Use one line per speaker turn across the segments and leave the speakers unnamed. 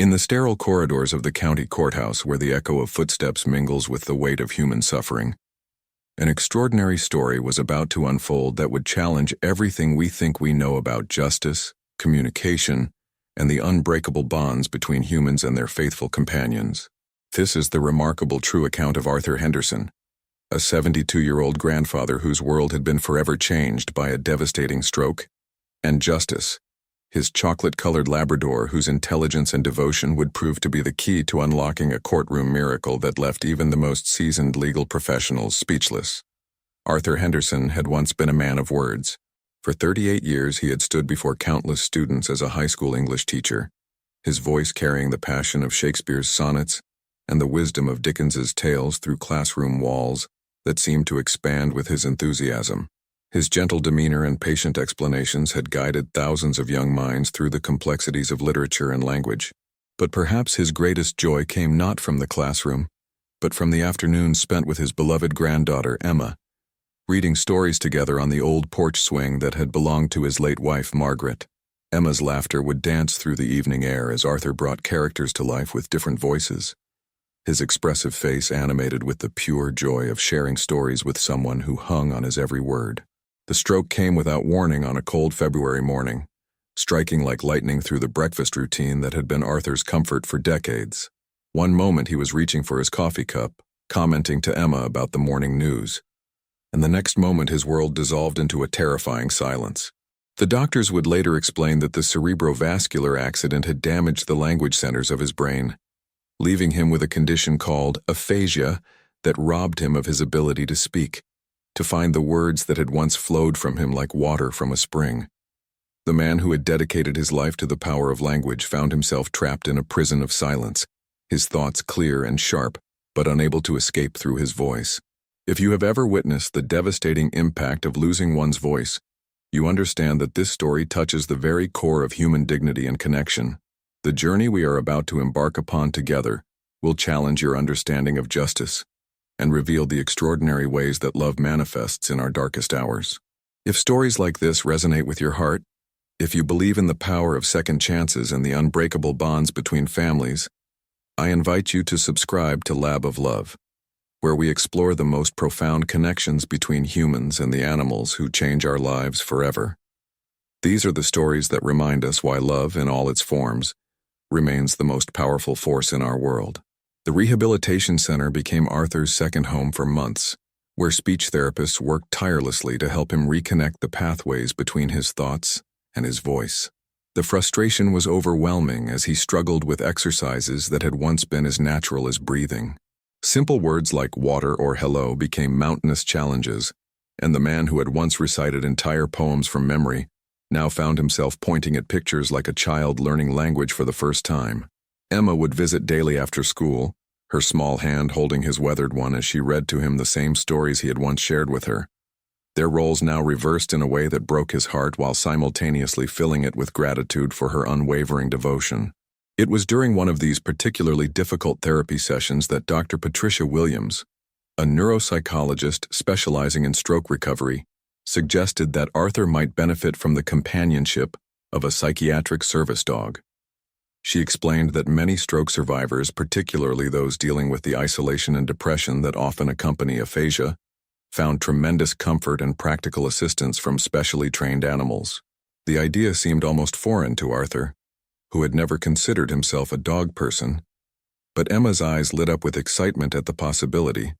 In the sterile corridors of the county courthouse where the echo of footsteps mingles with the weight of human suffering, an extraordinary story was about to unfold that would challenge everything we think we know about justice, communication, and the unbreakable bonds between humans and their faithful companions. This is the remarkable true account of Arthur Henderson, a 72-year-old grandfather whose world had been forever changed by a devastating stroke, and Justice, his chocolate-colored Labrador whose intelligence and devotion would prove to be the key to unlocking a courtroom miracle that left even the most seasoned legal professionals speechless. Arthur Henderson had once been a man of words. For 38 years he had stood before countless students as a high school English teacher, his voice carrying the passion of Shakespeare's sonnets and the wisdom of Dickens's tales through classroom walls that seemed to expand with his enthusiasm. His gentle demeanor and patient explanations had guided thousands of young minds through the complexities of literature and language. But perhaps his greatest joy came not from the classroom, but from the afternoons spent with his beloved granddaughter, Emma, reading stories together on the old porch swing that had belonged to his late wife, Margaret. Emma's laughter would dance through the evening air as Arthur brought characters to life with different voices, his expressive face animated with the pure joy of sharing stories with someone who hung on his every word. The stroke came without warning on a cold February morning, striking like lightning through the breakfast routine that had been Arthur's comfort for decades. One moment he was reaching for his coffee cup, commenting to Emma about the morning news, and the next moment his world dissolved into a terrifying silence. The doctors would later explain that the cerebrovascular accident had damaged the language centers of his brain, leaving him with a condition called aphasia that robbed him of his ability to speak, to find the words that had once flowed from him like water from a spring. The man who had dedicated his life to the power of language found himself trapped in a prison of silence, his thoughts clear and sharp, but unable to escape through his voice. If you have ever witnessed the devastating impact of losing one's voice, you understand that this story touches the very core of human dignity and connection. The journey we are about to embark upon together will challenge your understanding of justice and reveal the extraordinary ways that love manifests in our darkest hours. If stories like this resonate with your heart, if you believe in the power of second chances and the unbreakable bonds between families, I invite you to subscribe to Lab of Love, where we explore the most profound connections between humans and the animals who change our lives forever. These are the stories that remind us why love, in all its forms, remains the most powerful force in our world. The Rehabilitation Center became Arthur's second home for months, where speech therapists worked tirelessly to help him reconnect the pathways between his thoughts and his voice. The frustration was overwhelming as he struggled with exercises that had once been as natural as breathing. Simple words like water or hello became mountainous challenges, and the man who had once recited entire poems from memory now found himself pointing at pictures like a child learning language for the first time. Emma would visit daily after school, her small hand holding his weathered one as she read to him the same stories he had once shared with her. Their roles now reversed in a way that broke his heart while simultaneously filling it with gratitude for her unwavering devotion. It was during one of these particularly difficult therapy sessions that Dr. Patricia Williams, a neuropsychologist specializing in stroke recovery, suggested that Arthur might benefit from the companionship of a psychiatric service dog. She explained that many stroke survivors, particularly those dealing with the isolation and depression that often accompany aphasia, found tremendous comfort and practical assistance from specially trained animals. The idea seemed almost foreign to Arthur, who had never considered himself a dog person, but Emma's eyes lit up with excitement at the possibility,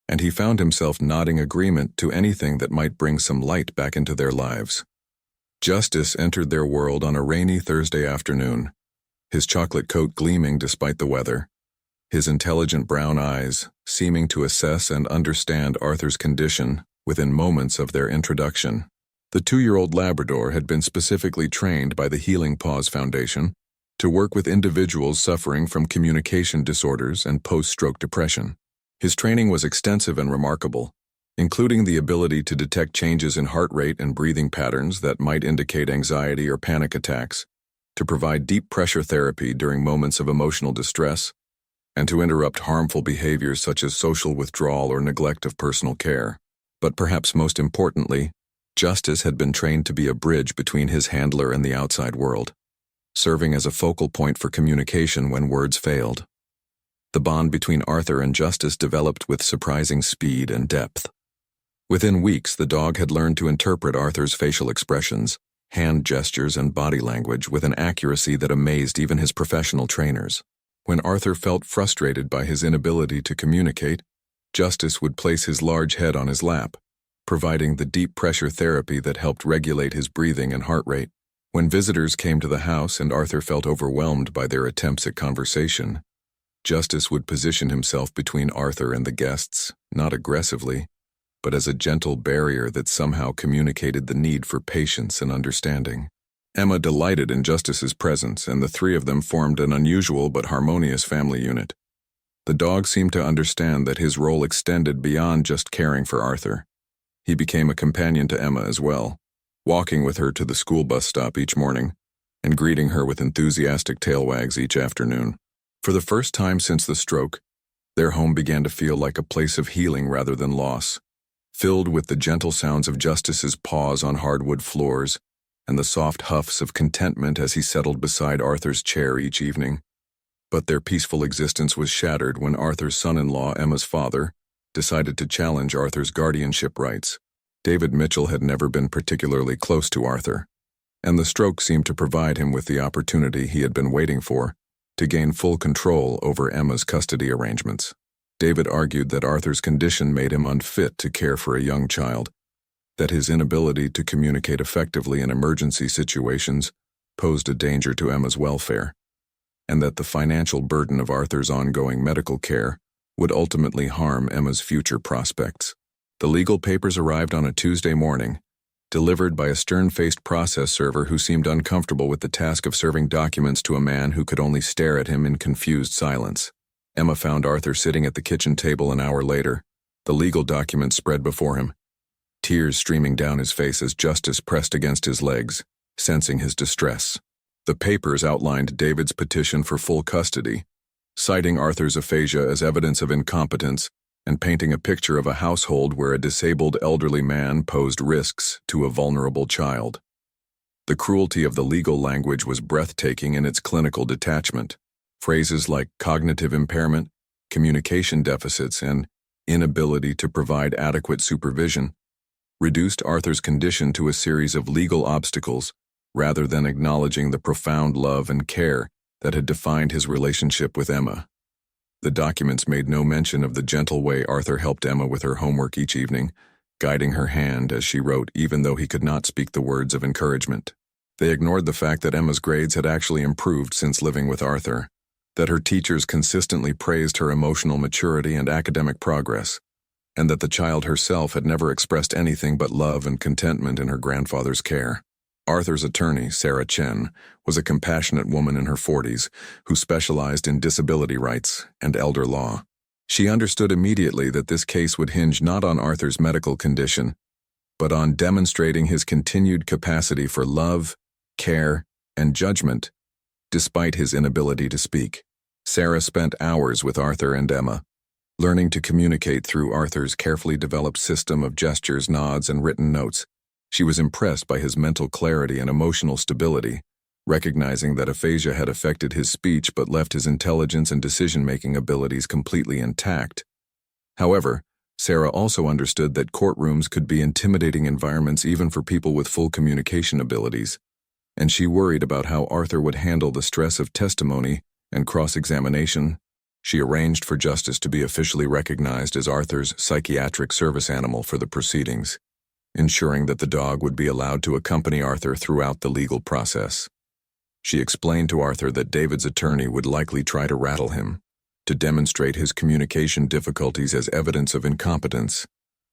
and he found himself nodding agreement to anything that might bring some light back into their lives. Justice entered their world on a rainy Thursday afternoon, his chocolate coat gleaming despite the weather, his intelligent brown eyes seeming to assess and understand Arthur's condition within moments of their introduction. The 2-year-old Labrador had been specifically trained by the Healing Paws Foundation to work with individuals suffering from communication disorders and post-stroke depression. His training was extensive and remarkable, including the ability to detect changes in heart rate and breathing patterns that might indicate anxiety or panic attacks, to provide deep pressure therapy during moments of emotional distress, and to interrupt harmful behaviors such as social withdrawal or neglect of personal care. But perhaps most importantly, Justice had been trained to be a bridge between his handler and the outside world. serving as a focal point for communication when words failed. The bond between Arthur and Justice developed with surprising speed and depth. Within weeks, the dog had learned to interpret Arthur's facial expressions, hand gestures, and body language with an accuracy that amazed even his professional trainers. When Arthur felt frustrated by his inability to communicate, Justice would place his large head on his lap, providing the deep pressure therapy that helped regulate his breathing and heart rate. When visitors came to the house and Arthur felt overwhelmed by their attempts at conversation, Justice would position himself between Arthur and the guests, not aggressively, but as a gentle barrier that somehow communicated the need for patience and understanding. Emma delighted in Justice's presence, and the three of them formed an unusual but harmonious family unit. The dog seemed to understand that his role extended beyond just caring for Arthur. He became a companion to Emma as well, walking with her to the school bus stop each morning and greeting her with enthusiastic tail wags each afternoon. For the first time since the stroke, their home began to feel like a place of healing rather than loss, filled with the gentle sounds of Justice's paws on hardwood floors and the soft huffs of contentment as he settled beside Arthur's chair each evening. But their peaceful existence was shattered when Arthur's son-in-law, Emma's father, decided to challenge Arthur's guardianship rights. David Mitchell had never been particularly close to Arthur, and the stroke seemed to provide him with the opportunity he had been waiting for to gain full control over Emma's custody arrangements. David argued that Arthur's condition made him unfit to care for a young child, that his inability to communicate effectively in emergency situations posed a danger to Emma's welfare, and that the financial burden of Arthur's ongoing medical care would ultimately harm Emma's future prospects. The legal papers arrived on a Tuesday morning, delivered by a stern-faced process server who seemed uncomfortable with the task of serving documents to a man who could only stare at him in confused silence. Emma found Arthur sitting at the kitchen table an hour later, the legal documents spread before him, tears streaming down his face as Justice pressed against his legs, sensing his distress. The papers outlined David's petition for full custody, citing Arthur's aphasia as evidence of incompetence and painting a picture of a household where a disabled elderly man posed risks to a vulnerable child. The cruelty of the legal language was breathtaking in its clinical detachment. Phrases like cognitive impairment, communication deficits, and inability to provide adequate supervision reduced Arthur's condition to a series of legal obstacles rather than acknowledging the profound love and care that had defined his relationship with Emma. The documents made no mention of the gentle way Arthur helped Emma with her homework each evening, guiding her hand as she wrote even though he could not speak the words of encouragement. They ignored the fact that Emma's grades had actually improved since living with Arthur, that her teachers consistently praised her emotional maturity and academic progress, and that the child herself had never expressed anything but love and contentment in her grandfather's care. Arthur's attorney, Sarah Chen, was a compassionate woman in her 40s who specialized in disability rights and elder law. She understood immediately that this case would hinge not on Arthur's medical condition, but on demonstrating his continued capacity for love, care, and judgment, despite his inability to speak. Sarah spent hours with Arthur and Emma, learning to communicate through Arthur's carefully developed system of gestures, nods, and written notes. She was impressed by his mental clarity and emotional stability, recognizing that aphasia had affected his speech but left his intelligence and decision-making abilities completely intact. However, Sarah also understood that courtrooms could be intimidating environments even for people with full communication abilities, and she worried about how Arthur would handle the stress of testimony and cross-examination. She arranged for Justice to be officially recognized as Arthur's psychiatric service animal for the proceedings, ensuring that the dog would be allowed to accompany Arthur throughout the legal process. She explained to Arthur that David's attorney would likely try to rattle him, to demonstrate his communication difficulties as evidence of incompetence,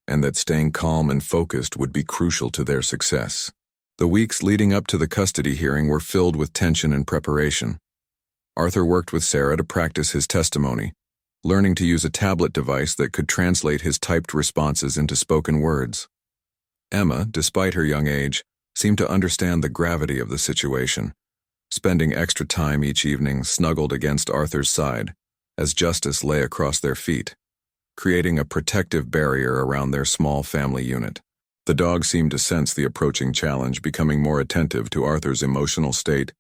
and that staying calm and focused would be crucial to their success. The weeks leading up to the custody hearing were filled with tension and preparation. Arthur worked with Sarah to practice his testimony, learning to use a tablet device that could translate his typed responses into spoken words. Emma, despite her young age, seemed to understand the gravity of the situation, spending extra time each evening snuggled against Arthur's side as Justice lay across their feet, creating a protective barrier around their small family unit. The dog seemed to sense the approaching challenge, becoming more attentive to Arthur's emotional state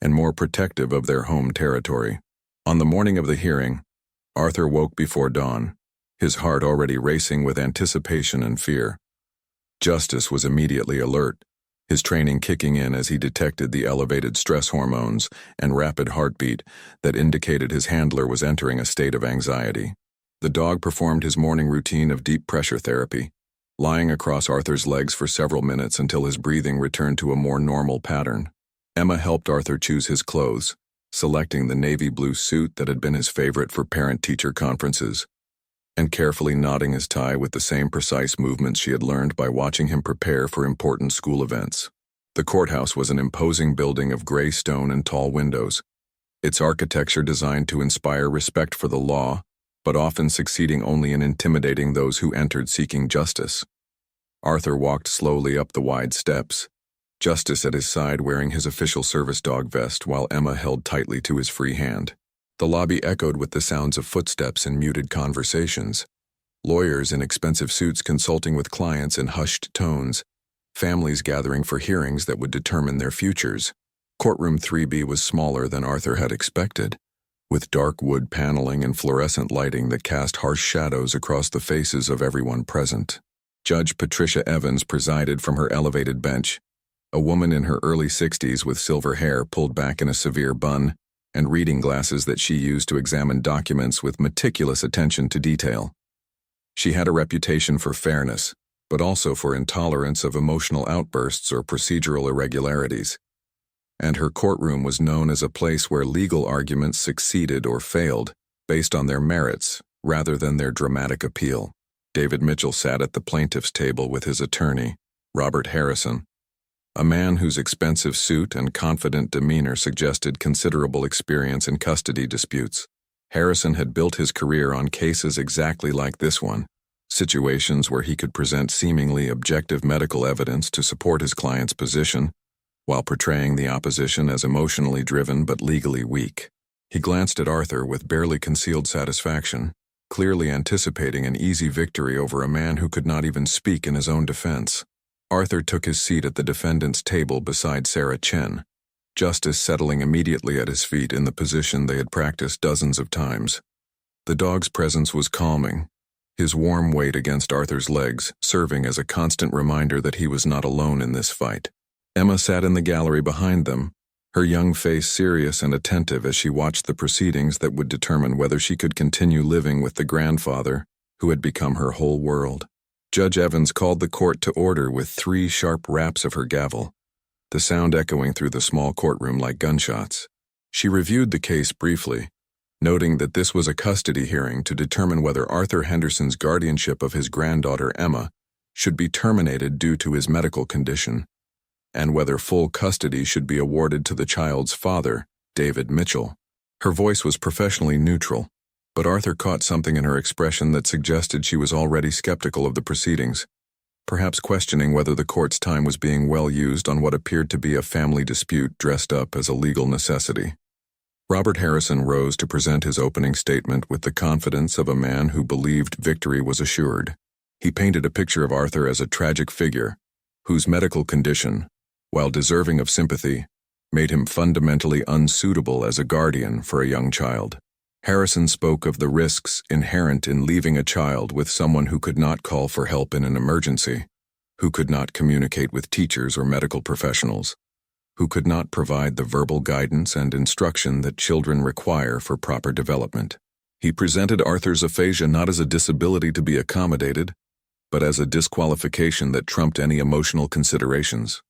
and more protective of their home territory. On the morning of the hearing, Arthur woke before dawn, his heart already racing with anticipation and fear. Justice was immediately alert, his training kicking in as he detected the elevated stress hormones and rapid heartbeat that indicated his handler was entering a state of anxiety. The dog performed his morning routine of deep pressure therapy, lying across Arthur's legs for several minutes until his breathing returned to a more normal pattern. Emma helped Arthur choose his clothes, selecting the navy blue suit that had been his favorite for parent-teacher conferences, and carefully knotting his tie with the same precise movements she had learned by watching him prepare for important school events. The courthouse was an imposing building of gray stone and tall windows, its architecture designed to inspire respect for the law, but often succeeding only in intimidating those who entered seeking justice. Arthur walked slowly up the wide steps, Justice at his side wearing his official service dog vest while Emma held tightly to his free hand. The lobby echoed with the sounds of footsteps and muted conversations. Lawyers in expensive suits consulting with clients in hushed tones, families gathering for hearings that would determine their futures. Courtroom 3B was smaller than Arthur had expected, with dark wood paneling and fluorescent lighting that cast harsh shadows across the faces of everyone present. Judge Patricia Evans presided from her elevated bench, a woman in her early 60s with silver hair pulled back in a severe bun and reading glasses that she used to examine documents with meticulous attention to detail. She had a reputation for fairness, but also for intolerance of emotional outbursts or procedural irregularities. And her courtroom was known as a place where legal arguments succeeded or failed based on their merits rather than their dramatic appeal. David Mitchell sat at the plaintiff's table with his attorney, Robert Harrison, a man whose expensive suit and confident demeanor suggested considerable experience in custody disputes. Harrison had built his career on cases exactly like this one, situations where he could present seemingly objective medical evidence to support his client's position, while portraying the opposition as emotionally driven but legally weak. He glanced at Arthur with barely concealed satisfaction, clearly anticipating an easy victory over a man who could not even speak in his own defense. Arthur took his seat at the defendant's table beside Sarah Chen, Justice settling immediately at his feet in the position they had practiced dozens of times. The dog's presence was calming, his warm weight against Arthur's legs serving as a constant reminder that he was not alone in this fight. Emma sat in the gallery behind them, her young face serious and attentive as she watched the proceedings that would determine whether she could continue living with the grandfather who had become her whole world. Judge Evans called the court to order with 3 sharp raps of her gavel, the sound echoing through the small courtroom like gunshots. She reviewed the case briefly, noting that this was a custody hearing to determine whether Arthur Henderson's guardianship of his granddaughter Emma should be terminated due to his medical condition, and whether full custody should be awarded to the child's father, David Mitchell. Her voice was professionally neutral, but Arthur caught something in her expression that suggested she was already skeptical of the proceedings, perhaps questioning whether the court's time was being well used on what appeared to be a family dispute dressed up as a legal necessity. Robert Harrison rose to present his opening statement with the confidence of a man who believed victory was assured. He painted a picture of Arthur as a tragic figure, whose medical condition, while deserving of sympathy, made him fundamentally unsuitable as a guardian for a young child. Harrison spoke of the risks inherent in leaving a child with someone who could not call for help in an emergency, who could not communicate with teachers or medical professionals, who could not provide the verbal guidance and instruction that children require for proper development. He presented Arthur's aphasia not as a disability to be accommodated, but as a disqualification that trumped any emotional considerations.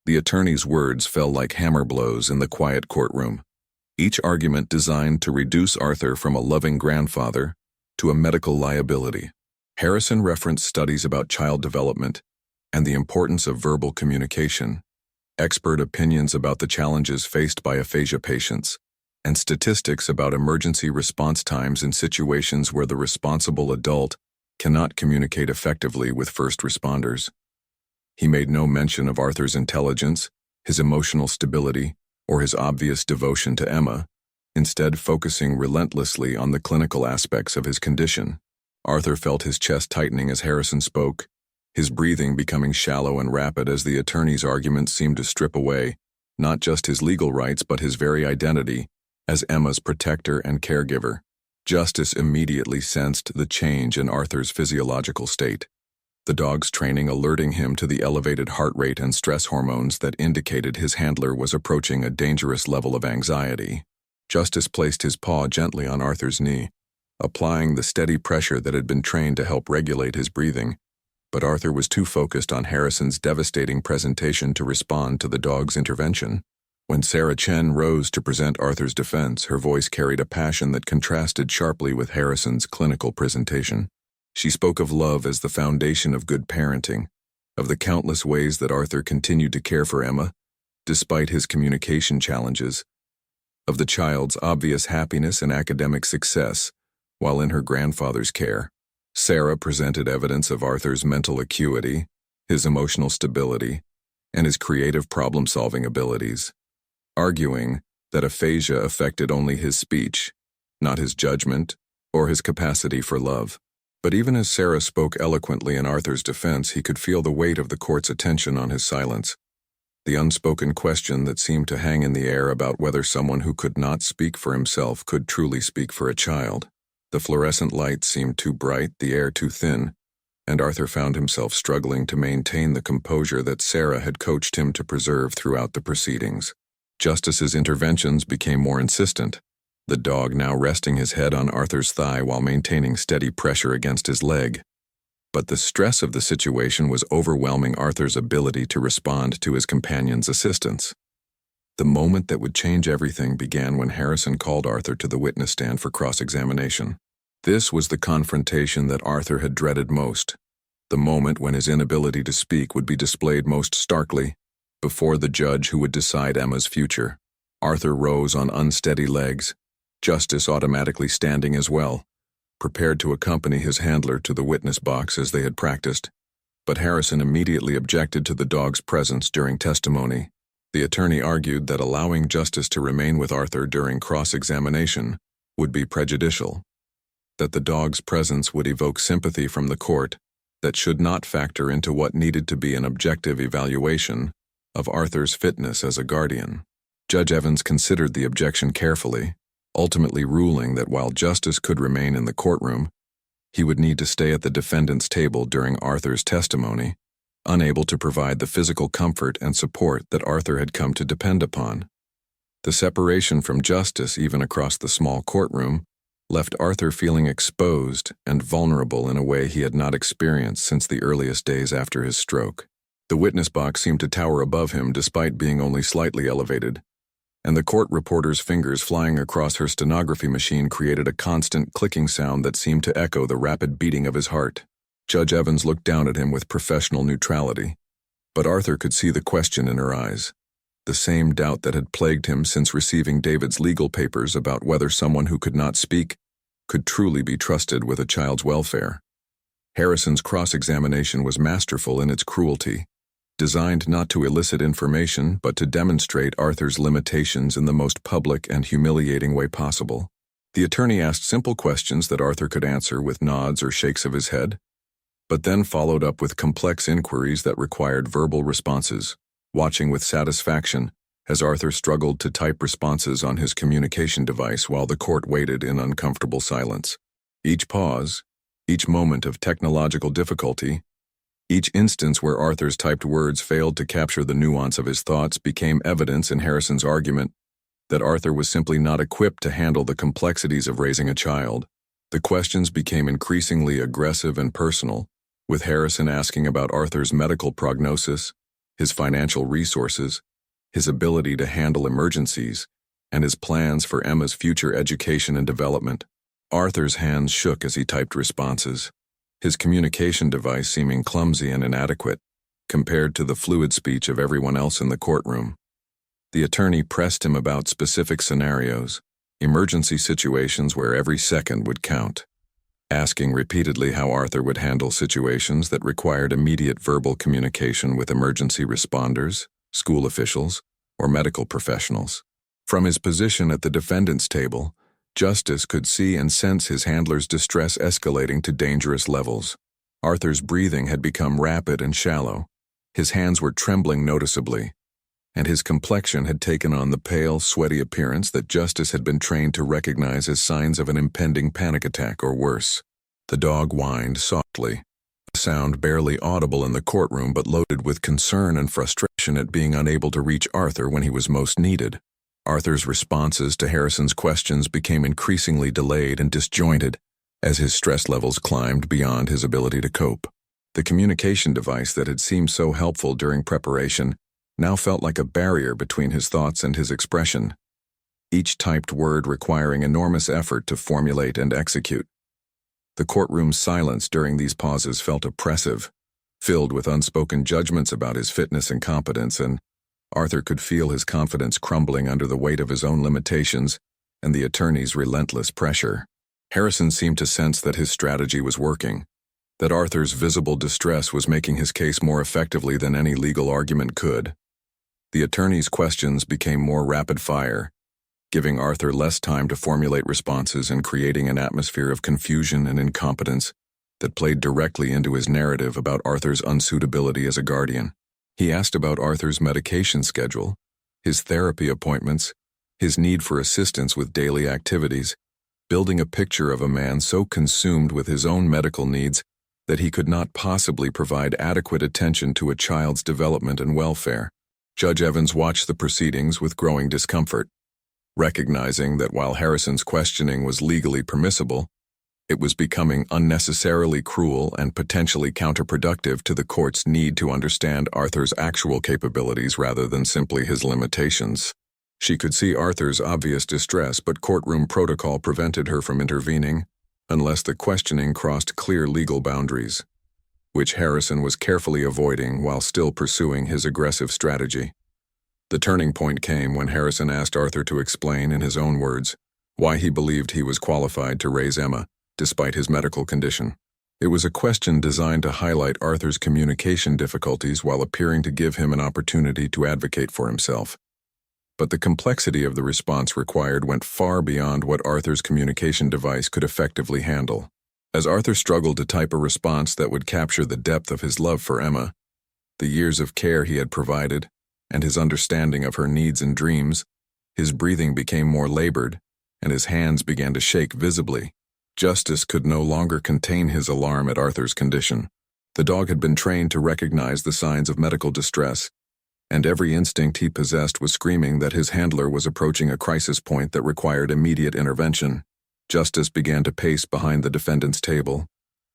The attorney's words fell like hammer blows in the quiet courtroom, each argument designed to reduce Arthur from a loving grandfather to a medical liability. Harrison referenced studies about child development and the importance of verbal communication, expert opinions about the challenges faced by aphasia patients, and statistics about emergency response times in situations where the responsible adult cannot communicate effectively with first responders. He made no mention of Arthur's intelligence, his emotional stability, or his obvious devotion to Emma, instead focusing relentlessly on the clinical aspects of his condition. Arthur felt his chest tightening as Harrison spoke, his breathing becoming shallow and rapid as the attorney's arguments seemed to strip away not just his legal rights but his very identity as Emma's protector and caregiver. Justice immediately sensed the change in Arthur's physiological state, the dog's training alerting him to the elevated heart rate and stress hormones that indicated his handler was approaching a dangerous level of anxiety. Justice placed his paw gently on Arthur's knee, applying the steady pressure that had been trained to help regulate his breathing. But Arthur was too focused on Harrison's devastating presentation to respond to the dog's intervention. When Sarah Chen rose to present Arthur's defense, her voice carried a passion that contrasted sharply with Harrison's clinical presentation. She spoke of love as the foundation of good parenting, of the countless ways that Arthur continued to care for Emma, despite his communication challenges, of the child's obvious happiness and academic success while in her grandfather's care. Sarah presented evidence of Arthur's mental acuity, his emotional stability, and his creative problem-solving abilities, arguing that aphasia affected only his speech, not his judgment or his capacity for love. But even as Sarah spoke eloquently in Arthur's defense, he could feel the weight of the court's attention on his silence, the unspoken question that seemed to hang in the air about whether someone who could not speak for himself could truly speak for a child. The fluorescent light seemed too bright, the air too thin, and Arthur found himself struggling to maintain the composure that Sarah had coached him to preserve throughout the proceedings. Justice's interventions became more insistent, the dog now resting his head on Arthur's thigh while maintaining steady pressure against his leg. But the stress of the situation was overwhelming Arthur's ability to respond to his companion's assistance. The moment that would change everything began when Harrison called Arthur to the witness stand for cross-examination. This was the confrontation that Arthur had dreaded most, the moment when his inability to speak would be displayed most starkly, before the judge who would decide Emma's future. Arthur rose on unsteady legs, Justice automatically standing as well, prepared to accompany his handler to the witness box as they had practiced. But Harrison immediately objected to the dog's presence during testimony. The attorney argued that allowing Justice to remain with Arthur during cross-examination would be prejudicial, that the dog's presence would evoke sympathy from the court that should not factor into what needed to be an objective evaluation of Arthur's fitness as a guardian. Judge Evans considered the objection carefully, ultimately ruling that while Justice could remain in the courtroom, he would need to stay at the defendant's table during Arthur's testimony, unable to provide the physical comfort and support that Arthur had come to depend upon. The separation from Justice, even across the small courtroom, left Arthur feeling exposed and vulnerable in a way he had not experienced since the earliest days after his stroke. The witness box seemed to tower above him despite being only slightly elevated, and the court reporter's fingers flying across her stenography machine created a constant clicking sound that seemed to echo the rapid beating of his heart. Judge Evans looked down at him with professional neutrality, but Arthur could see the question in her eyes, the same doubt that had plagued him since receiving David's legal papers about whether someone who could not speak could truly be trusted with a child's welfare. Harrison's cross-examination was masterful in its cruelty, designed not to elicit information but to demonstrate Arthur's limitations in the most public and humiliating way possible. The attorney asked simple questions that Arthur could answer with nods or shakes of his head, but then followed up with complex inquiries that required verbal responses, watching with satisfaction as Arthur struggled to type responses on his communication device while the court waited in uncomfortable silence. Each pause, each moment of technological difficulty, each instance where Arthur's typed words failed to capture the nuance of his thoughts became evidence in Harrison's argument that Arthur was simply not equipped to handle the complexities of raising a child. The questions became increasingly aggressive and personal, with Harrison asking about Arthur's medical prognosis, his financial resources, his ability to handle emergencies, and his plans for Emma's future education and development. Arthur's hands shook as he typed responses, his communication device seeming clumsy and inadequate compared to the fluid speech of everyone else in the courtroom. The attorney pressed him about specific scenarios, emergency situations where every second would count, asking repeatedly how Arthur would handle situations that required immediate verbal communication with emergency responders, school officials, or medical professionals. From his position at the defendant's table, Justice could see and sense his handler's distress escalating to dangerous levels. Arthur's breathing had become rapid and shallow. His hands were trembling noticeably, and his complexion had taken on the pale, sweaty appearance that Justice had been trained to recognize as signs of an impending panic attack or worse. The dog whined softly, a sound barely audible in the courtroom but loaded with concern and frustration at being unable to reach Arthur when he was most needed. Arthur's responses to Harrison's questions became increasingly delayed and disjointed as his stress levels climbed beyond his ability to cope. The communication device that had seemed so helpful during preparation now felt like a barrier between his thoughts and his expression, each typed word requiring enormous effort to formulate and execute. The courtroom's silence during these pauses felt oppressive, filled with unspoken judgments about his fitness and competence, and Arthur could feel his confidence crumbling under the weight of his own limitations and the attorney's relentless pressure. Harrison seemed to sense that his strategy was working, that Arthur's visible distress was making his case more effectively than any legal argument could. The attorney's questions became more rapid-fire, giving Arthur less time to formulate responses and creating an atmosphere of confusion and incompetence that played directly into his narrative about Arthur's unsuitability as a guardian. He asked about Arthur's medication schedule, his therapy appointments, his need for assistance with daily activities, building a picture of a man so consumed with his own medical needs that he could not possibly provide adequate attention to a child's development and welfare. Judge Evans watched the proceedings with growing discomfort, recognizing that while Harrison's questioning was legally permissible, it was becoming unnecessarily cruel and potentially counterproductive to the court's need to understand Arthur's actual capabilities rather than simply his limitations. She could see Arthur's obvious distress, but courtroom protocol prevented her from intervening unless the questioning crossed clear legal boundaries, which Harrison was carefully avoiding while still pursuing his aggressive strategy. The turning point came when Harrison asked Arthur to explain, in his own words, why he believed he was qualified to raise Emma, despite his medical condition. It was a question designed to highlight Arthur's communication difficulties while appearing to give him an opportunity to advocate for himself. But the complexity of the response required went far beyond what Arthur's communication device could effectively handle. As Arthur struggled to type a response that would capture the depth of his love for Emma, the years of care he had provided, and his understanding of her needs and dreams, his breathing became more labored, and his hands began to shake visibly. Justice could no longer contain his alarm at Arthur's condition. The dog had been trained to recognize the signs of medical distress, and every instinct he possessed was screaming that his handler was approaching a crisis point that required immediate intervention. Justice began to pace behind the defendant's table,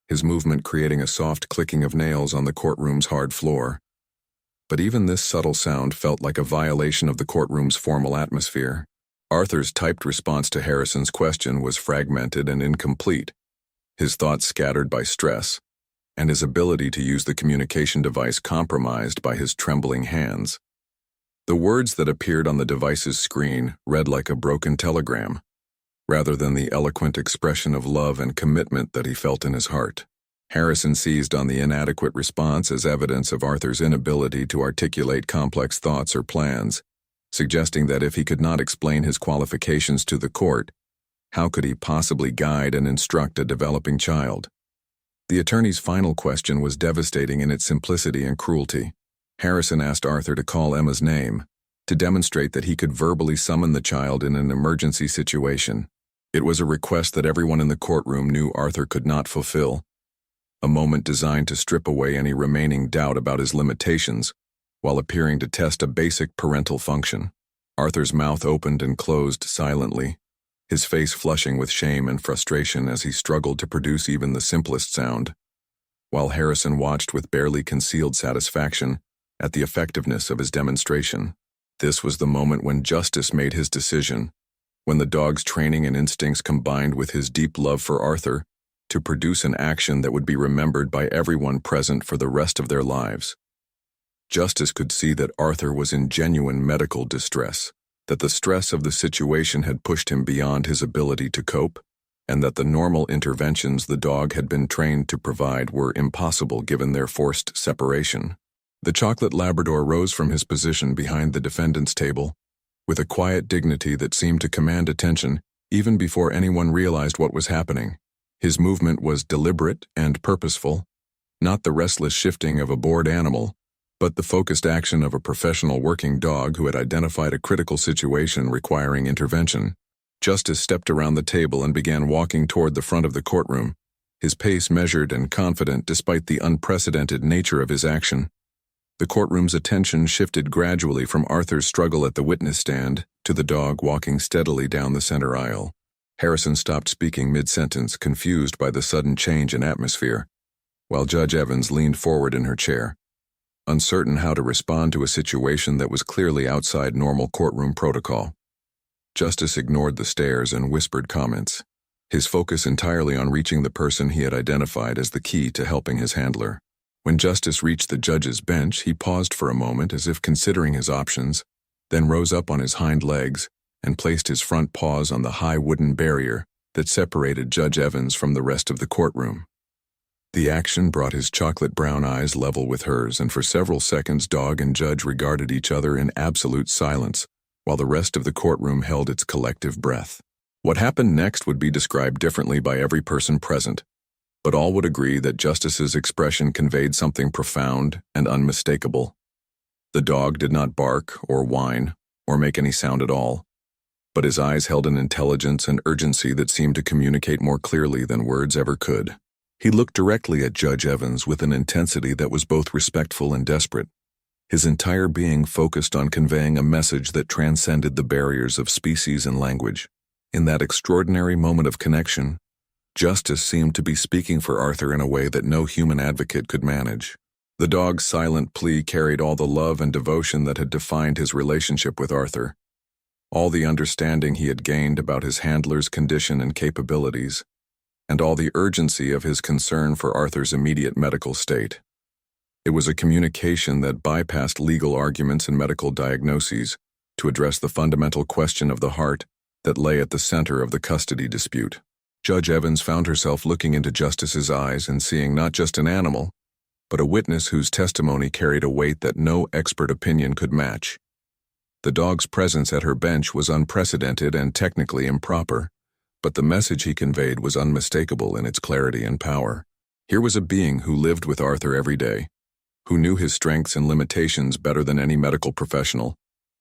his movement creating a soft clicking of nails on the courtroom's hard floor. But even this subtle sound felt like a violation of the courtroom's formal atmosphere. Arthur's typed response to Harrison's question was fragmented and incomplete, his thoughts scattered by stress, and his ability to use the communication device compromised by his trembling hands. The words that appeared on the device's screen read like a broken telegram, rather than the eloquent expression of love and commitment that he felt in his heart. Harrison seized on the inadequate response as evidence of Arthur's inability to articulate complex thoughts or plans, suggesting that if he could not explain his qualifications to the court, how could he possibly guide and instruct a developing child? The attorney's final question was devastating in its simplicity and cruelty. Harrison asked Arthur to call Emma's name, to demonstrate that he could verbally summon the child in an emergency situation. It was a request that everyone in the courtroom knew Arthur could not fulfill, a moment designed to strip away any remaining doubt about his limitations, while appearing to test a basic parental function. Arthur's mouth opened and closed silently, his face flushing with shame and frustration as he struggled to produce even the simplest sound, while Harrison watched with barely concealed satisfaction at the effectiveness of his demonstration. This was the moment when Justice made his decision, when the dog's training and instincts combined with his deep love for Arthur to produce an action that would be remembered by everyone present for the rest of their lives. Justice could see that Arthur was in genuine medical distress, that the stress of the situation had pushed him beyond his ability to cope, and that the normal interventions the dog had been trained to provide were impossible given their forced separation. The chocolate Labrador rose from his position behind the defendant's table, with a quiet dignity that seemed to command attention even before anyone realized what was happening. His movement was deliberate and purposeful, not the restless shifting of a bored animal, but the focused action of a professional working dog who had identified a critical situation requiring intervention. Justice stepped around the table and began walking toward the front of the courtroom, his pace measured and confident despite the unprecedented nature of his action. The courtroom's attention shifted gradually from Arthur's struggle at the witness stand to the dog walking steadily down the center aisle. Harrison stopped speaking mid-sentence, confused by the sudden change in atmosphere, while Judge Evans leaned forward in her chair, uncertain how to respond to a situation that was clearly outside normal courtroom protocol. Justice ignored the stares and whispered comments, his focus entirely on reaching the person he had identified as the key to helping his handler. When Justice reached the judge's bench, he paused for a moment as if considering his options, then rose up on his hind legs and placed his front paws on the high wooden barrier that separated Judge Evans from the rest of the courtroom. The action brought his chocolate brown eyes level with hers, and for several seconds dog and judge regarded each other in absolute silence, while the rest of the courtroom held its collective breath. What happened next would be described differently by every person present, but all would agree that Justice's expression conveyed something profound and unmistakable. The dog did not bark or whine or make any sound at all, but his eyes held an intelligence and urgency that seemed to communicate more clearly than words ever could. He looked directly at Judge Evans with an intensity that was both respectful and desperate, his entire being focused on conveying a message that transcended the barriers of species and language. In that extraordinary moment of connection, Justice seemed to be speaking for Arthur in a way that no human advocate could manage. The dog's silent plea carried all the love and devotion that had defined his relationship with Arthur, all the understanding he had gained about his handler's condition and capabilities, and all the urgency of his concern for Arthur's immediate medical state. It was a communication that bypassed legal arguments and medical diagnoses to address the fundamental question of the heart that lay at the center of the custody dispute. Judge Evans found herself looking into Justice's eyes and seeing not just an animal, but a witness whose testimony carried a weight that no expert opinion could match. The dog's presence at her bench was unprecedented and technically improper, but the message he conveyed was unmistakable in its clarity and power. Here was a being who lived with Arthur every day, who knew his strengths and limitations better than any medical professional,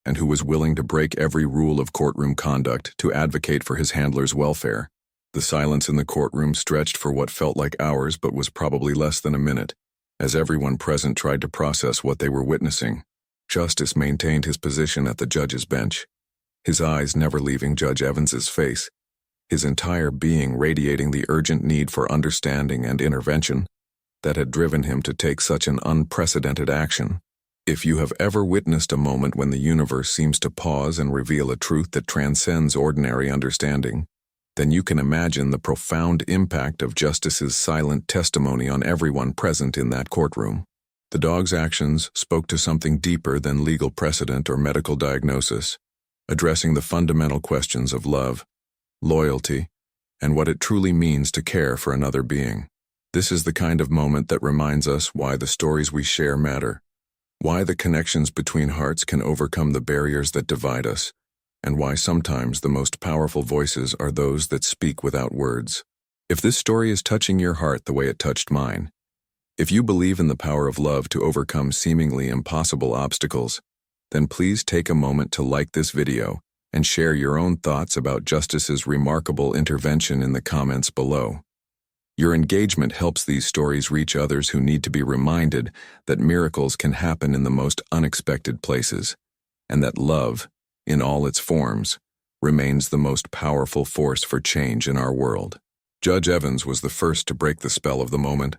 and who was willing to break every rule of courtroom conduct to advocate for his handler's welfare. The silence in the courtroom stretched for what felt like hours but was probably less than a minute, as everyone present tried to process what they were witnessing. Justice maintained his position at the judge's bench, his eyes never leaving Judge Evans's face, his entire being radiating the urgent need for understanding and intervention that had driven him to take such an unprecedented action. If you have ever witnessed a moment when the universe seems to pause and reveal a truth that transcends ordinary understanding, then you can imagine the profound impact of Justice's silent testimony on everyone present in that courtroom. The dog's actions spoke to something deeper than legal precedent or medical diagnosis, addressing the fundamental questions of love, loyalty, and what it truly means to care for another being. This is the kind of moment that reminds us why the stories we share matter, why the connections between hearts can overcome the barriers that divide us, and why sometimes the most powerful voices are those that speak without words. If this story is touching your heart the way it touched mine, if you believe in the power of love to overcome seemingly impossible obstacles, then please take a moment to like this video and share your own thoughts about Justice's remarkable intervention in the comments below. Your engagement helps these stories reach others who need to be reminded that miracles can happen in the most unexpected places, and that love, in all its forms, remains the most powerful force for change in our world. Judge Evans was the first to break the spell of the moment,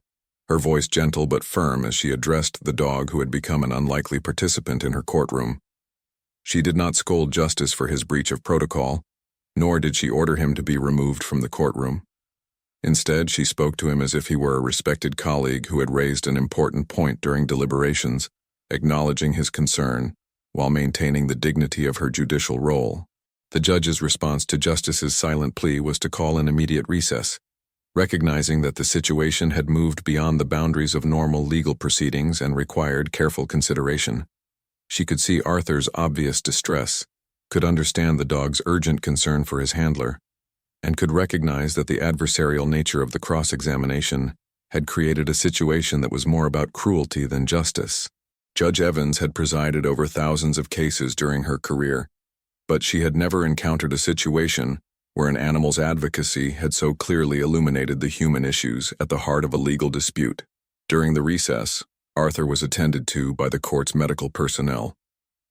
her voice gentle but firm as she addressed the dog who had become an unlikely participant in her courtroom. She did not scold Justice for his breach of protocol, nor did she order him to be removed from the courtroom. Instead, she spoke to him as if he were a respected colleague who had raised an important point during deliberations, acknowledging his concern while maintaining the dignity of her judicial role. The judge's response to Justice's silent plea was to call an immediate recess, recognizing that the situation had moved beyond the boundaries of normal legal proceedings and required careful consideration. She could see Arthur's obvious distress, could understand the dog's urgent concern for his handler, and could recognize that the adversarial nature of the cross-examination had created a situation that was more about cruelty than justice. Judge Evans had presided over thousands of cases during her career, but she had never encountered a situation where an animal's advocacy had so clearly illuminated the human issues at the heart of a legal dispute. During the recess, Arthur was attended to by the court's medical personnel.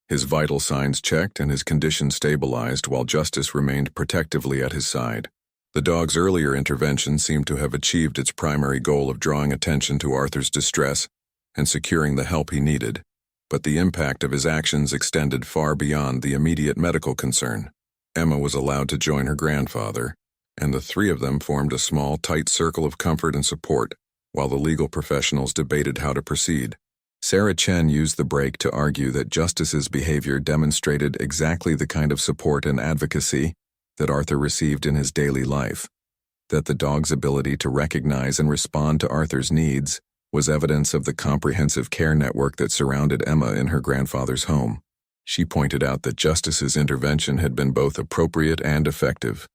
His vital signs checked and his condition stabilized while Justice remained protectively at his side. The dog's earlier intervention seemed to have achieved its primary goal of drawing attention to Arthur's distress and securing the help he needed, but the impact of his actions extended far beyond the immediate medical concern. Emma was allowed to join her grandfather, and the three of them formed a small, tight circle of comfort and support while the legal professionals debated how to proceed. Sarah Chen used the break to argue that Justice's behavior demonstrated exactly the kind of support and advocacy that Arthur received in his daily life, that the dog's ability to recognize and respond to Arthur's needs was evidence of the comprehensive care network that surrounded Emma in her grandfather's home. She pointed out that Justice's intervention had been both appropriate and effective,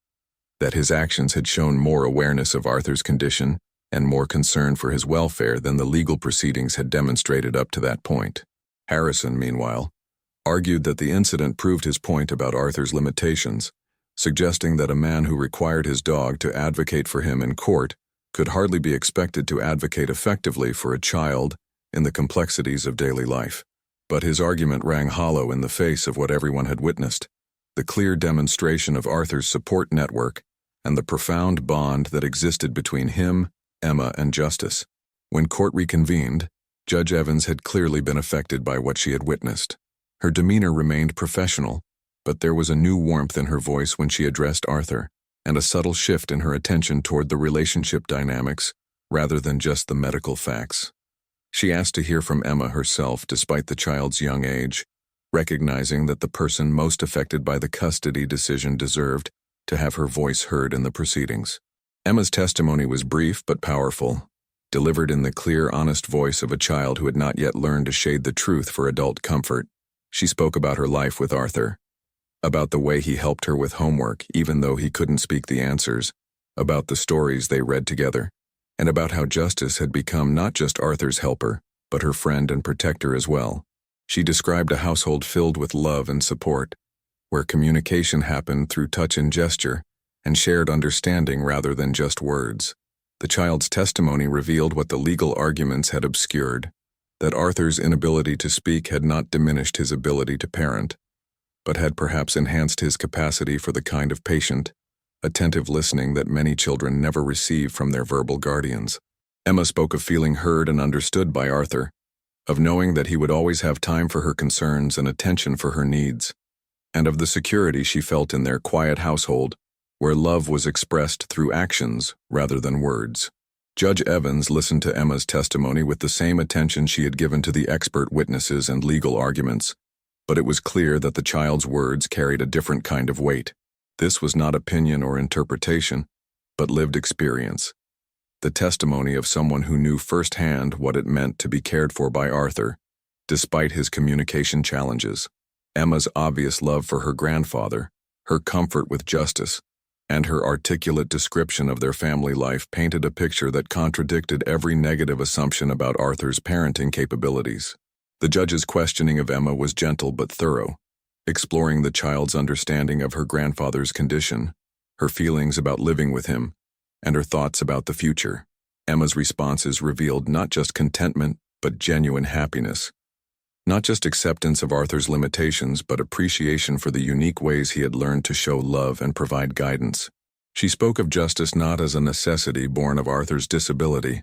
that his actions had shown more awareness of Arthur's condition and more concern for his welfare than the legal proceedings had demonstrated up to that point. Harrison, meanwhile, argued that the incident proved his point about Arthur's limitations, suggesting that a man who required his dog to advocate for him in court could hardly be expected to advocate effectively for a child in the complexities of daily life. But his argument rang hollow in the face of what everyone had witnessed, the clear demonstration of Arthur's support network and the profound bond that existed between him, Emma, and Justice. When court reconvened, Judge Evans had clearly been affected by what she had witnessed. Her demeanor remained professional, but there was a new warmth in her voice when she addressed Arthur, and a subtle shift in her attention toward the relationship dynamics rather than just the medical facts. She asked to hear from Emma herself despite the child's young age, recognizing that the person most affected by the custody decision deserved to have her voice heard in the proceedings. Emma's testimony was brief but powerful, delivered in the clear, honest voice of a child who had not yet learned to shade the truth for adult comfort. She spoke about her life with Arthur, about the way he helped her with homework even though he couldn't speak the answers, about the stories they read together, and about how Justice had become not just Arthur's helper, but her friend and protector as well. She described a household filled with love and support, where communication happened through touch and gesture, and shared understanding rather than just words. The child's testimony revealed what the legal arguments had obscured, that Arthur's inability to speak had not diminished his ability to parent, but had perhaps enhanced his capacity for the kind of patient, attentive listening that many children never receive from their verbal guardians. Emma spoke of feeling heard and understood by Arthur, of knowing that he would always have time for her concerns and attention for her needs, and of the security she felt in their quiet household, where love was expressed through actions rather than words. Judge Evans listened to Emma's testimony with the same attention she had given to the expert witnesses and legal arguments, but it was clear that the child's words carried a different kind of weight. This was not opinion or interpretation, but lived experience, the testimony of someone who knew firsthand what it meant to be cared for by Arthur, despite his communication challenges. Emma's obvious love for her grandfather, her comfort with Justice, and her articulate description of their family life painted a picture that contradicted every negative assumption about Arthur's parenting capabilities. The judge's questioning of Emma was gentle but thorough, exploring the child's understanding of her grandfather's condition, her feelings about living with him, and her thoughts about the future. Emma's responses revealed not just contentment, but genuine happiness. Not just acceptance of Arthur's limitations, but appreciation for the unique ways he had learned to show love and provide guidance. She spoke of Justice not as a necessity born of Arthur's disability,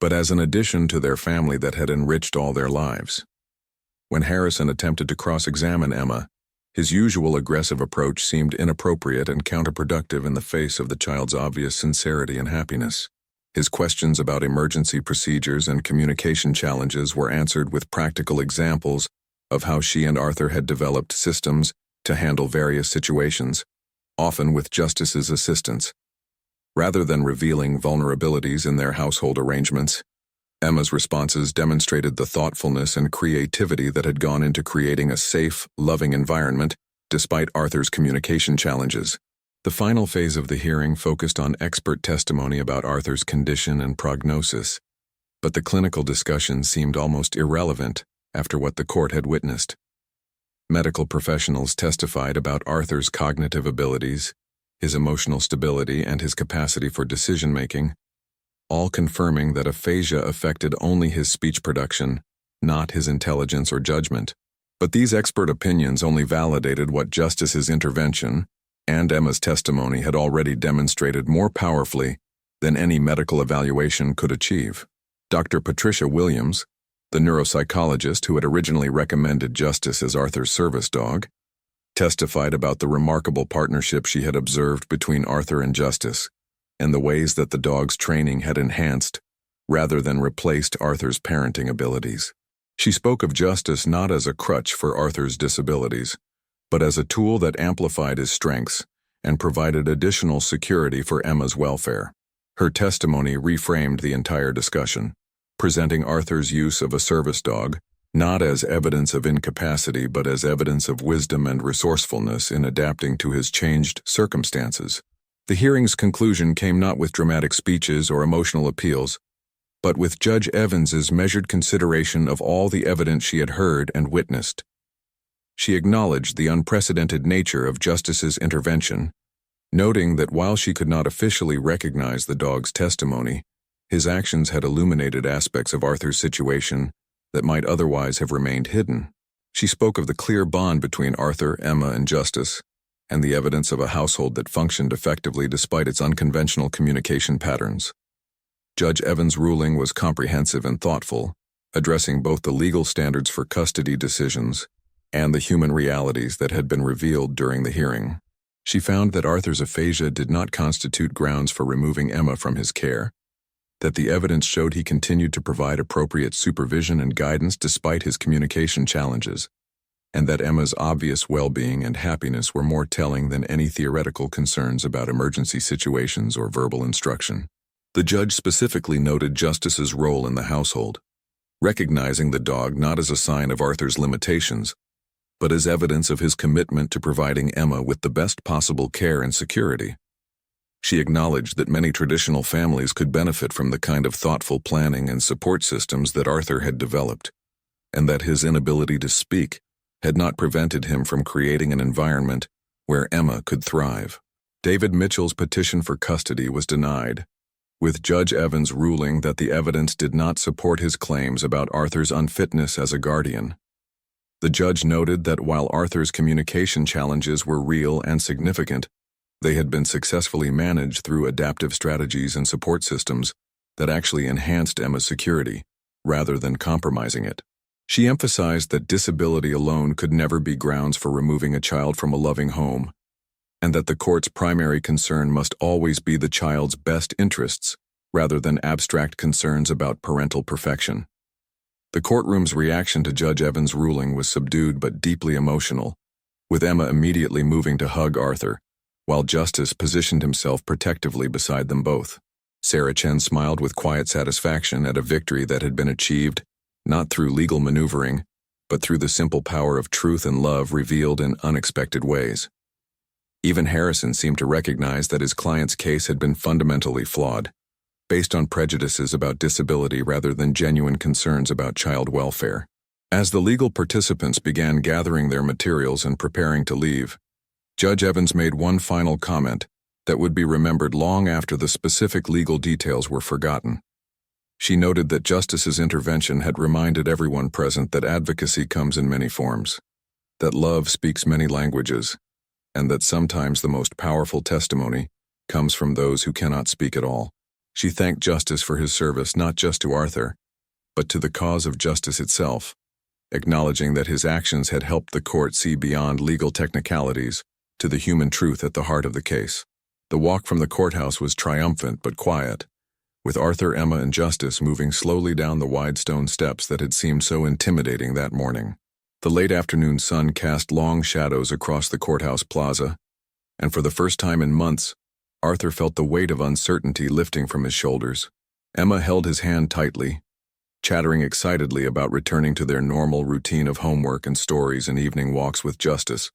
but as an addition to their family that had enriched all their lives. When Harrison attempted to cross-examine Emma, his usual aggressive approach seemed inappropriate and counterproductive in the face of the child's obvious sincerity and happiness. His questions about emergency procedures and communication challenges were answered with practical examples of how she and Arthur had developed systems to handle various situations, often with Justice's assistance. Rather than revealing vulnerabilities in their household arrangements, Emma's responses demonstrated the thoughtfulness and creativity that had gone into creating a safe, loving environment despite Arthur's communication challenges. The final phase of the hearing focused on expert testimony about Arthur's condition and prognosis, but the clinical discussion seemed almost irrelevant after what the court had witnessed. Medical professionals testified about Arthur's cognitive abilities, his emotional stability, and his capacity for decision-making, all confirming that aphasia affected only his speech production, not his intelligence or judgment. But these expert opinions only validated what Justice's intervention and Emma's testimony had already demonstrated more powerfully than any medical evaluation could achieve. Dr. Patricia Williams, the neuropsychologist who had originally recommended Justice as Arthur's service dog, testified about the remarkable partnership she had observed between Arthur and Justice, and the ways that the dog's training had enhanced, rather than replaced, Arthur's parenting abilities. She spoke of Justice not as a crutch for Arthur's disabilities, but as a tool that amplified his strengths and provided additional security for Emma's welfare. Her testimony reframed the entire discussion, presenting Arthur's use of a service dog not as evidence of incapacity but as evidence of wisdom and resourcefulness in adapting to his changed circumstances. The hearing's conclusion came not with dramatic speeches or emotional appeals, but with Judge Evans's measured consideration of all the evidence she had heard and witnessed. She acknowledged the unprecedented nature of Justice's intervention, noting that while she could not officially recognize the dog's testimony, his actions had illuminated aspects of Arthur's situation that might otherwise have remained hidden. She spoke of the clear bond between Arthur, Emma, and Justice, and the evidence of a household that functioned effectively despite its unconventional communication patterns. Judge Evans' ruling was comprehensive and thoughtful, addressing both the legal standards for custody decisions and the human realities that had been revealed during the hearing. She found that Arthur's aphasia did not constitute grounds for removing Emma from his care, that the evidence showed he continued to provide appropriate supervision and guidance despite his communication challenges, and that Emma's obvious well-being and happiness were more telling than any theoretical concerns about emergency situations or verbal instruction. The judge specifically noted Justice's role in the household, recognizing the dog not as a sign of Arthur's limitations, but as evidence of his commitment to providing Emma with the best possible care and security. She acknowledged that many traditional families could benefit from the kind of thoughtful planning and support systems that Arthur had developed, and that his inability to speak had not prevented him from creating an environment where Emma could thrive. David Mitchell's petition for custody was denied, with Judge Evans ruling that the evidence did not support his claims about Arthur's unfitness as a guardian. The judge noted that while Arthur's communication challenges were real and significant, they had been successfully managed through adaptive strategies and support systems that actually enhanced Emma's security, rather than compromising it. She emphasized that disability alone could never be grounds for removing a child from a loving home, and that the court's primary concern must always be the child's best interests, rather than abstract concerns about parental perfection. The courtroom's reaction to Judge Evans' ruling was subdued but deeply emotional, with Emma immediately moving to hug Arthur, while Justice positioned himself protectively beside them both. Sarah Chen smiled with quiet satisfaction at a victory that had been achieved, not through legal maneuvering, but through the simple power of truth and love revealed in unexpected ways. Even Harrison seemed to recognize that his client's case had been fundamentally flawed, based on prejudices about disability rather than genuine concerns about child welfare. As the legal participants began gathering their materials and preparing to leave, Judge Evans made one final comment that would be remembered long after the specific legal details were forgotten. She noted that Justice's intervention had reminded everyone present that advocacy comes in many forms, that love speaks many languages, and that sometimes the most powerful testimony comes from those who cannot speak at all. She thanked Justice for his service not just to Arthur, but to the cause of justice itself, acknowledging that his actions had helped the court see beyond legal technicalities to the human truth at the heart of the case. The walk from the courthouse was triumphant but quiet, with Arthur, Emma, and Justice moving slowly down the wide stone steps that had seemed so intimidating that morning. The late afternoon sun cast long shadows across the courthouse plaza, and for the first time in months, Arthur felt the weight of uncertainty lifting from his shoulders. Emma held his hand tightly, chattering excitedly about returning to their normal routine of homework and stories and evening walks with Justice,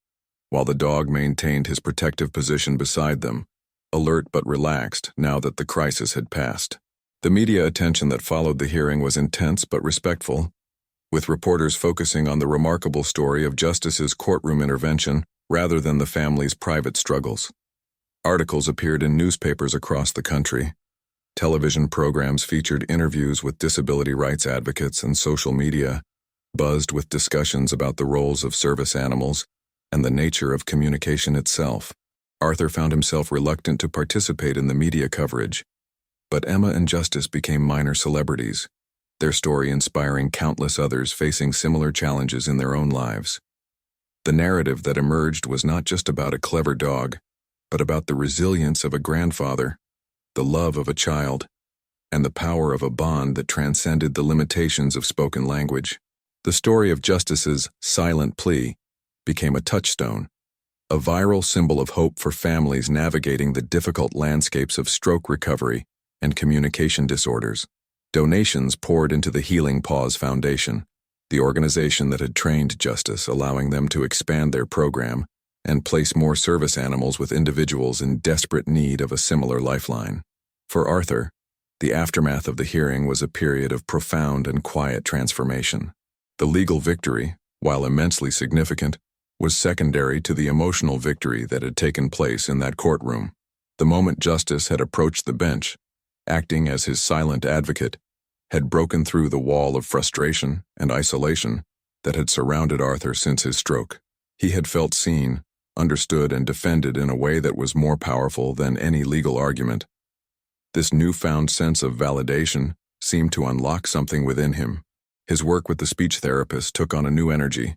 while the dog maintained his protective position beside them, alert but relaxed now that the crisis had passed. The media attention that followed the hearing was intense but respectful, with reporters focusing on the remarkable story of Justice's courtroom intervention rather than the family's private struggles. Articles appeared in newspapers across the country. Television programs featured interviews with disability rights advocates, and social media buzzed with discussions about the roles of service animals and the nature of communication itself. Arthur found himself reluctant to participate in the media coverage, but Emma and Justice became minor celebrities, their story inspiring countless others facing similar challenges in their own lives. The narrative that emerged was not just about a clever dog, but about the resilience of a grandfather, the love of a child, and the power of a bond that transcended the limitations of spoken language. The story of Justice's silent plea became a touchstone, a viral symbol of hope for families navigating the difficult landscapes of stroke recovery and communication disorders. Donations poured into the Healing Paws Foundation, the organization that had trained Justice, allowing them to expand their program and place more service animals with individuals in desperate need of a similar lifeline. For Arthur, the aftermath of the hearing was a period of profound and quiet transformation. The legal victory, while immensely significant, was secondary to the emotional victory that had taken place in that courtroom. The moment Justice had approached the bench, acting as his silent advocate, had broken through the wall of frustration and isolation that had surrounded Arthur since his stroke. He had felt seen, understood, and defended in a way that was more powerful than any legal argument. This newfound sense of validation seemed to unlock something within him. His work with the speech therapist took on a new energy,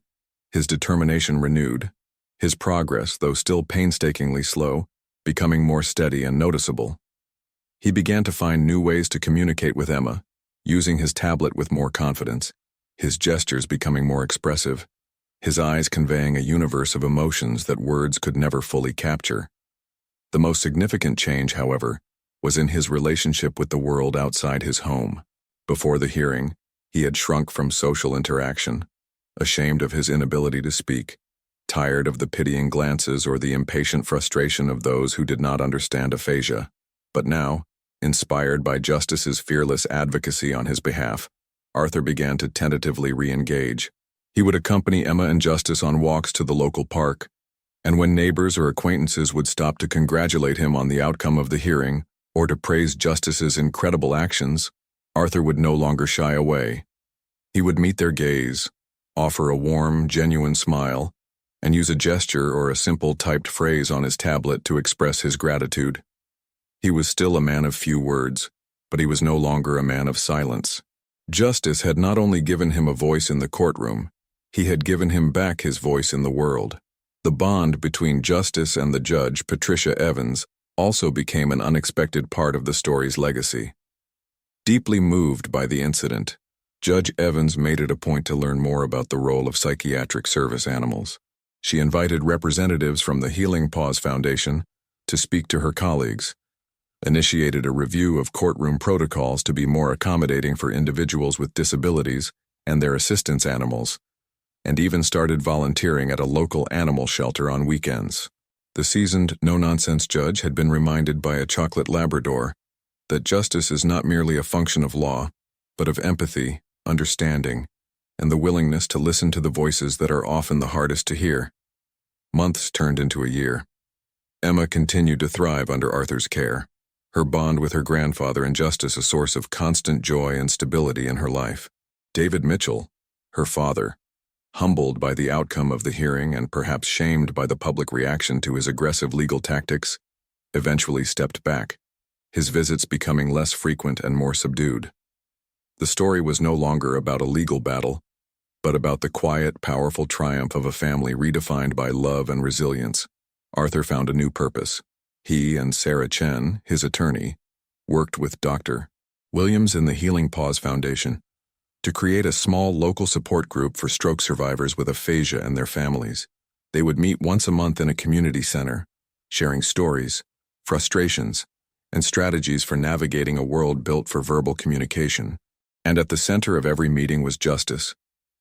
his determination renewed, his progress, though still painstakingly slow, becoming more steady and noticeable. He began to find new ways to communicate with Emma, using his tablet with more confidence, his gestures becoming more expressive, his eyes conveying a universe of emotions that words could never fully capture. The most significant change, however, was in his relationship with the world outside his home. Before the hearing, he had shrunk from social interaction, ashamed of his inability to speak, tired of the pitying glances or the impatient frustration of those who did not understand aphasia. But now, inspired by Justice's fearless advocacy on his behalf, Arthur began to tentatively re-engage. He would accompany Emma and Justice on walks to the local park, and when neighbors or acquaintances would stop to congratulate him on the outcome of the hearing or to praise Justice's incredible actions, Arthur would no longer shy away. He would meet their gaze, offer a warm, genuine smile, and use a gesture or a simple typed phrase on his tablet to express his gratitude. He was still a man of few words, but he was no longer a man of silence. Justice had not only given him a voice in the courtroom, he had given him back his voice in the world. The bond between Justice and the judge, Patricia Evans, also became an unexpected part of the story's legacy. Deeply moved by the incident, Judge Evans made it a point to learn more about the role of psychiatric service animals. She invited representatives from the Healing Paws Foundation to speak to her colleagues, initiated a review of courtroom protocols to be more accommodating for individuals with disabilities and their assistance animals, and even started volunteering at a local animal shelter on weekends. The seasoned, no-nonsense judge had been reminded by a chocolate Labrador that justice is not merely a function of law, but of empathy, understanding, and the willingness to listen to the voices that are often the hardest to hear. Months turned into a year. Emma continued to thrive under Arthur's care, her bond with her grandfather and Justice a source of constant joy and stability in her life. David Mitchell, her father, humbled by the outcome of the hearing and perhaps shamed by the public reaction to his aggressive legal tactics, eventually stepped back, his visits becoming less frequent and more subdued. The story was no longer about a legal battle, but about the quiet, powerful triumph of a family redefined by love and resilience. Arthur found a new purpose. He and Sarah Chen, his attorney, worked with Dr. Williams and the Healing Paws Foundation to create a small local support group for stroke survivors with aphasia and their families. They would meet once a month in a community center, sharing stories, frustrations, and strategies for navigating a world built for verbal communication. And at the center of every meeting was Justice,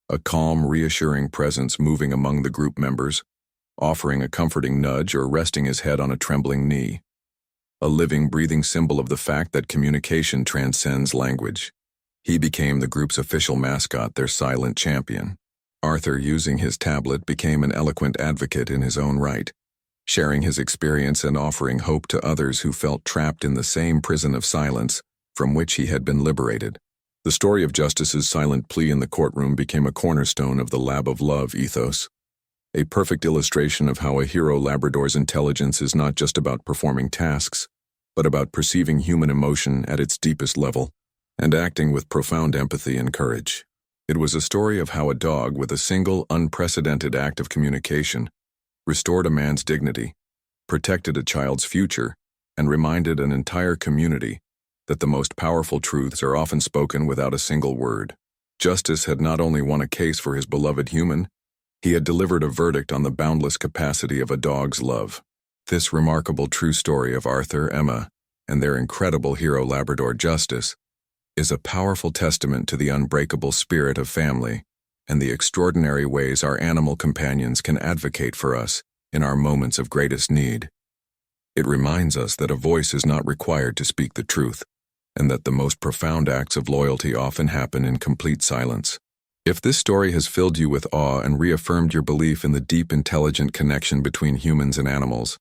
a calm, reassuring presence moving among the group members, offering a comforting nudge or resting his head on a trembling knee. A living, breathing symbol of the fact that communication transcends language. He became the group's official mascot, their silent champion. Arthur, using his tablet, became an eloquent advocate in his own right, sharing his experience and offering hope to others who felt trapped in the same prison of silence from which he had been liberated. The story of Justice's silent plea in the courtroom became a cornerstone of the Lab of Love ethos, a perfect illustration of how a hero Labrador's intelligence is not just about performing tasks, but about perceiving human emotion at its deepest level and acting with profound empathy and courage. It was a story of how a dog, with a single, unprecedented act of communication, restored a man's dignity, protected a child's future, and reminded an entire community that the most powerful truths are often spoken without a single word. Justice had not only won a case for his beloved human, he had delivered a verdict on the boundless capacity of a dog's love. This remarkable true story of Arthur, Emma, and their incredible hero Labrador Justice is a powerful testament to the unbreakable spirit of family and the extraordinary ways our animal companions can advocate for us in our moments of greatest need. It reminds us that a voice is not required to speak the truth, and that the most profound acts of loyalty often happen in complete silence. If this story has filled you with awe and reaffirmed your belief in the deep, intelligent connection between humans and animals,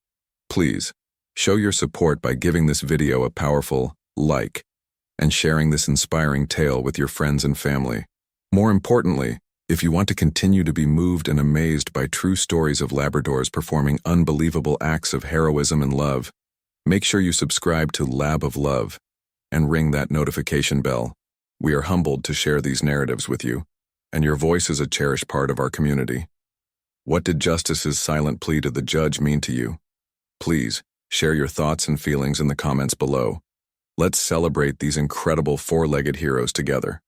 please show your support by giving this video a powerful like and sharing this inspiring tale with your friends and family. More importantly, if you want to continue to be moved and amazed by true stories of Labradors performing unbelievable acts of heroism and love, make sure you subscribe to Lab of Love and ring that notification bell. We are humbled to share these narratives with you, and your voice is a cherished part of our community. What did Justice's silent plea to the judge mean to you? Please share your thoughts and feelings in the comments below. Let's celebrate these incredible four-legged heroes together.